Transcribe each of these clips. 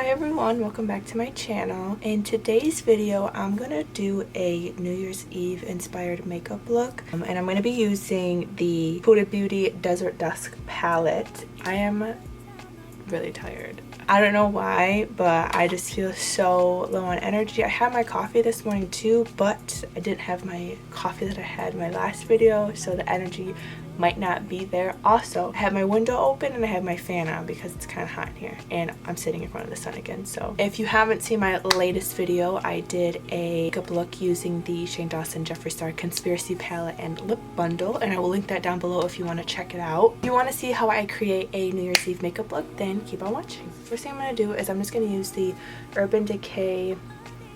everyone, welcome back to my channel. In today's video I'm gonna do a New Year's Eve inspired makeup look, and I'm gonna be using the Huda Beauty Desert Dusk palette. I am really tired. I don't know why, but I just feel so low on energy. I had my coffee this morning too, but I didn't have my coffee that I had in my last video, so the energy might not be there. Also, I have my window open and I have my fan on because it's kind of hot in here, and I'm sitting in front of the sun again. So if you haven't seen my latest video, I did a makeup look using the Shane Dawson Jeffree Star Conspiracy palette and lip bundle, and I will link that down below if you want to check it out. If you want to see how I create a New Year's Eve makeup look, then keep on watching. First thing I'm going to do is I'm just going to use the Urban Decay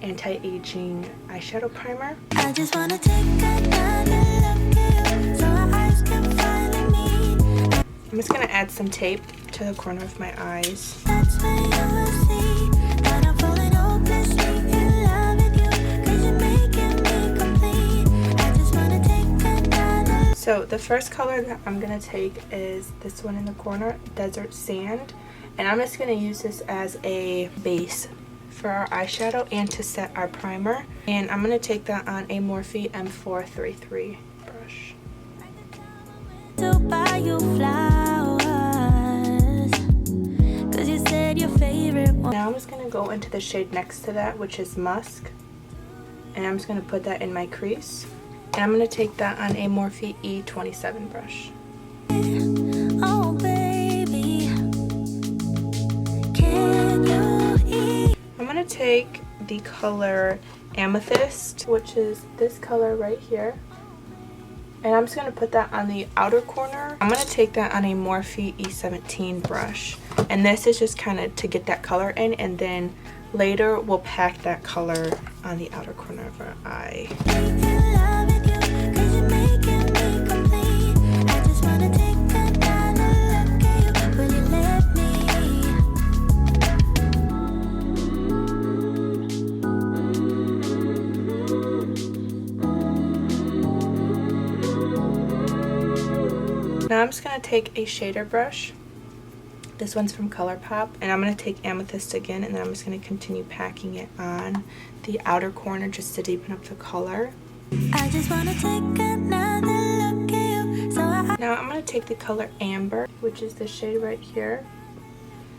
Anti-Aging Eyeshadow Primer. I just want to take another look at you so our eyes can finally meet. I'm just going to add some tape to the corner of my eyes. That's when you will see that I'm falling hopelessly in love with you, 'cause you're making me complete. I just want to take another. So the first color that I'm going to take is this one in the corner, Desert Sand. And I'm just going to use this as a base for our eyeshadow and to set our primer. And I'm going to take that on a Morphe M433 brush. To buy you flowers, 'cause you said your favorite one. Now I'm just going to go into the shade next to that, which is Musk. And I'm just going to put that in my crease. And I'm going to take that on a Morphe E27 brush. Oh, baby. I'm going to take the color Amethyst, which is this color right here, and I'm just going to put that on the outer corner. I'm going to take that on a Morphe E17 brush, and this is just kind of to get that color in, and then later we'll pack that color on the outer corner of our eye. Now I'm just going to take a shader brush. This one's from ColourPop, and I'm going to take Amethyst again, and then I'm just going to continue packing it on the outer corner just to deepen up the color. I just want to take another look at you, so now I'm going to take the color Amber, which is the shade right here.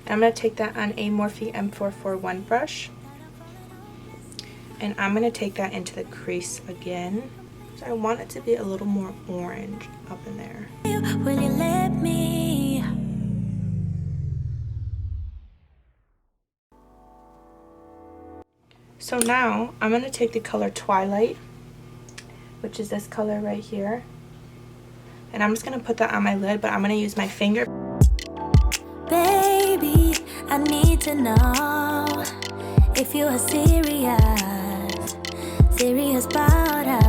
And I'm going to take that on a Morphe M441 brush, and I'm going to take that into the crease again. So I want it to be a little more orange up in there. Will you let me? So now I'm going to take the color Twilight, which is this color right here. And I'm just going to put that on my lid, but I'm going to use my finger. Baby, I need to know if you are serious about us.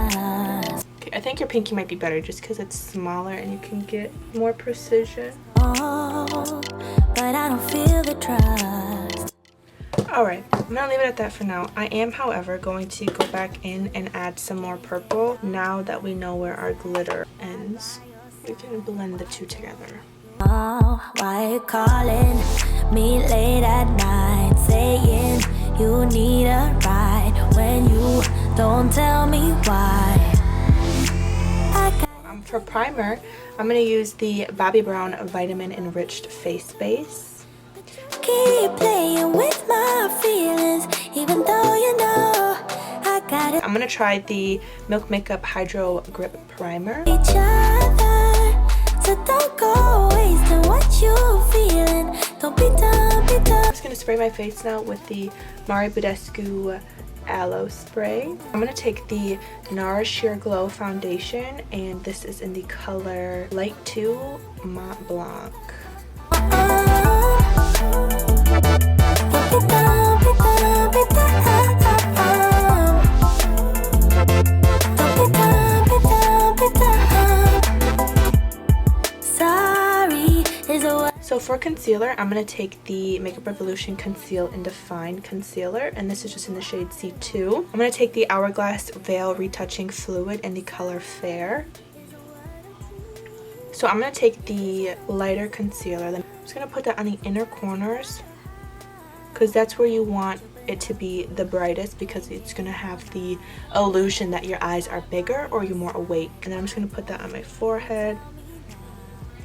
I think your pinky might be better just because it's smaller and you can get more precision. Oh, but I don't feel the trust. Alright, I'm going to leave it at that for now. I am, however, going to go back in and add some more purple now that we know where our glitter ends. We can blend the two together. Oh, why are you calling me late at night, saying you need a ride when you don't tell me why? For primer, I'm going to use the Bobbi Brown Vitamin Enriched Face Base. Keep playing with my feelings, even though you know I got it. I'm going to try the Milk Makeup Hydro Grip Primer. Each other, so don't go wasting what you're feeling. Don't be dumb, be dumb. I'm just going to spray my face now with the Mari Badescu Aloe Spray. I'm going to take the NARS Sheer Glow Foundation, and this is in the color Light 2 Mont Blanc. So for concealer, I'm going to take the Makeup Revolution Conceal and Define Concealer, and this is just in the shade C2. I'm going to take the Hourglass Veil Retouching Fluid in the color Fair. So I'm going to take the lighter concealer, then I'm just going to put that on the inner corners because that's where you want it to be the brightest, because it's going to have the illusion that your eyes are bigger or you're more awake. And then I'm just going to put that on my forehead.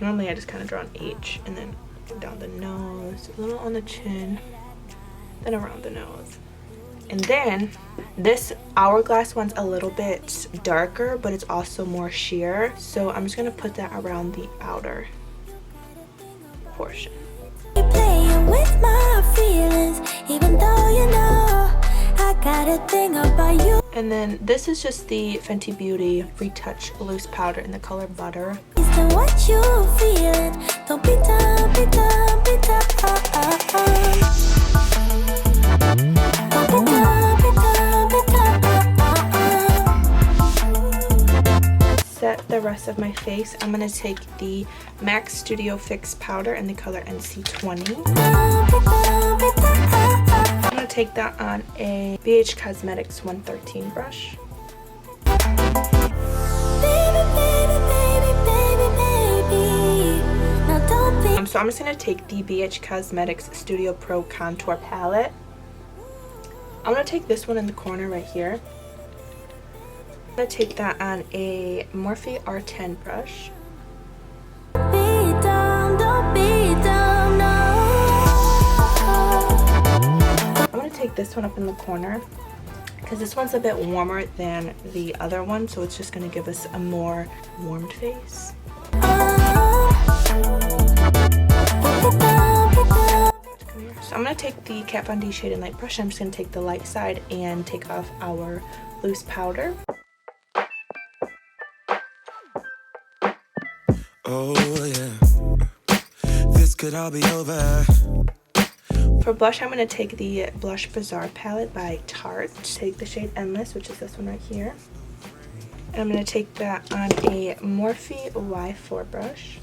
Normally I just kind of draw an H and then down the nose, a little on the chin, then around the nose. And then this hourglass one's a little bit darker, but it's also more sheer, so I'm just going to put that around the outer portion. Playing with my feelings, even though you know I got a thing about you. And then this is just the Fenty Beauty Retouch Loose Powder in the color Butter. What you feeling? Don't be dumb, be dumb, be dumb. Don't be dumb, be dumb, be dumb. Set the rest of my face. I'm going to take the MAC Studio Fix powder in the color NC20. I'm going to take that on a BH Cosmetics 113 brush. So I'm just going to take the BH Cosmetics Studio Pro Contour Palette. I'm going to take this one in the corner right here. I'm going to take that on a Morphe R10 brush. I'm going to take this one up in the corner, because this one's a bit warmer than the other one, so it's just going to give us a more warmed face. So I'm going to take the Kat Von D Shade and Light brush. I'm just going to take the light side and take off our loose powder. Oh yeah, this could all be over. For blush, I'm going to take the Blush Bazaar palette by Tarte. Take the shade Endless, which is this one right here. And I'm going to take that on a Morphe Y4 brush.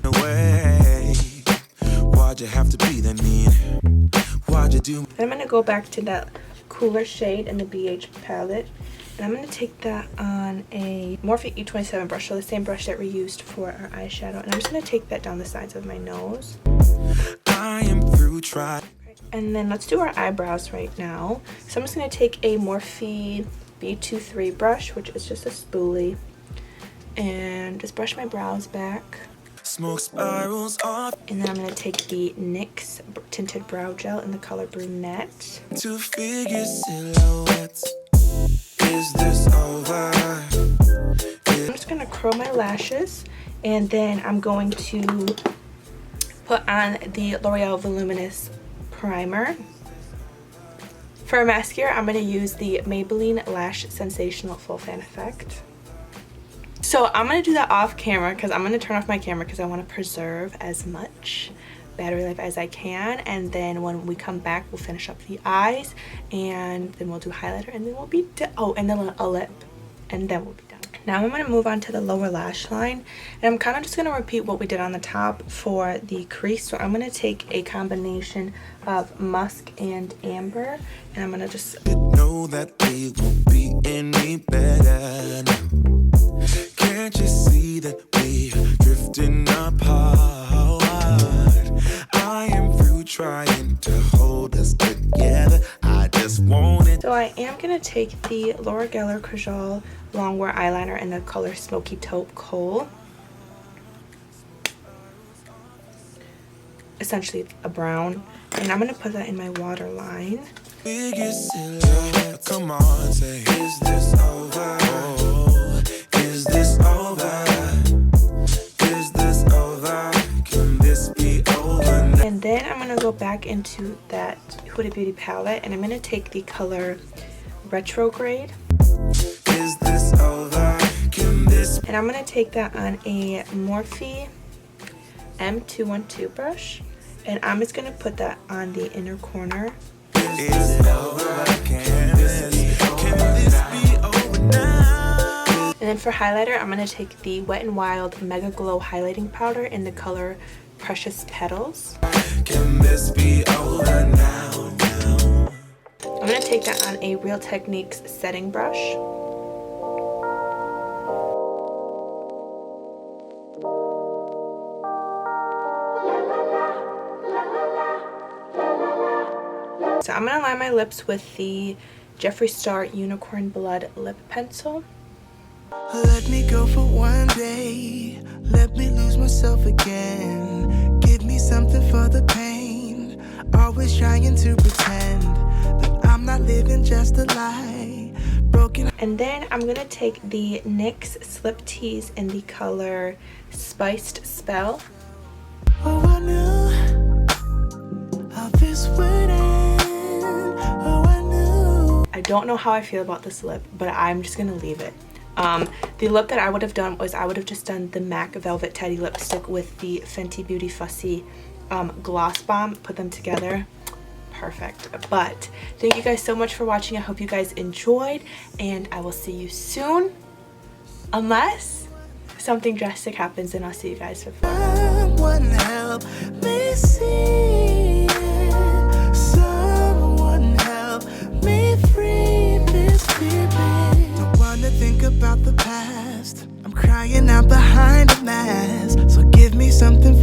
Away. Why'd you have to be that mean? Why'd you do? And I'm going to go back to that cooler shade in the BH palette. And I'm going to take that on a Morphe E27 brush, so the same brush that we used for our eyeshadow. And I'm just going to take that down the sides of my nose. I am through trying. And then let's do our eyebrows right now. So I'm just going to take a Morphe B23 brush, which is just a spoolie, and just brush my brows back. Smoke spirals off. And then I'm going to take the NYX Tinted Brow Gel in the color Brunette. To figure silhouettes. Is this over? I'm just going to curl my lashes, and then I'm going to put on the L'Oreal Voluminous Primer. For mascara, I'm going to use the Maybelline Lash Sensational Full Fan Effect. So I'm going to do that off camera, because I'm going to turn off my camera because I want to preserve as much battery life as I can. And then when we come back, we'll finish up the eyes, and then we'll do highlighter, and then we'll be done. Oh, and then a lip, and then we'll be done. Now I'm going to move on to the lower lash line, and I'm kind of just going to repeat what we did on the top for the crease. So I'm going to take a combination of musk and amber, and I'm going to just know that they won't be any better now. Can't you see that we're drifting apart? I am through trying to hold us together. I just want it. So I am going to take the Laura Geller Kajal Longwear Eyeliner in the color Smoky Taupe Coal. Essentially a brown. And I'm going to put that in my waterline. Come on, say, is this over? Oh, is this over? Is this over? Can this be over now? And then I'm going to go back into that Huda Beauty palette, and I'm going to take the color Retrograde. Is this over? Can this? And I'm going to take that on a Morphe M212 brush, and I'm just going to put that on the inner corner. Is it over? Can this be over now? And then for highlighter, I'm going to take the Wet n Wild Mega Glow highlighting powder in the color Precious Petals. Can this be over now? I'm going to take that on a Real Techniques setting brush. So I'm gonna line my lips with the Jeffree Star Unicorn Blood Lip Pencil. Let me go for one day. Let me lose myself again. Give me something for the pain. Always trying to pretend that I'm not living just a lie. Broken. And then I'm gonna take the NYX Slip Tease in the color Spiced Spell. Oh, I knew how this would end. Oh, I knew. I don't know how I feel about this lip, but I'm just gonna leave it. The lip that I would have done was I would have just done the MAC Velvet Teddy lipstick with the Fenty Beauty Fussy Gloss Bomb, put them together. Perfect. But thank you guys so much for watching. I hope you guys enjoyed, and I will see you soon, unless something drastic happens, and I'll see you guys before. Someone help me see it. Someone help me free this feeling. Don't wanna think about the past. I'm crying out behind a mask. So give me something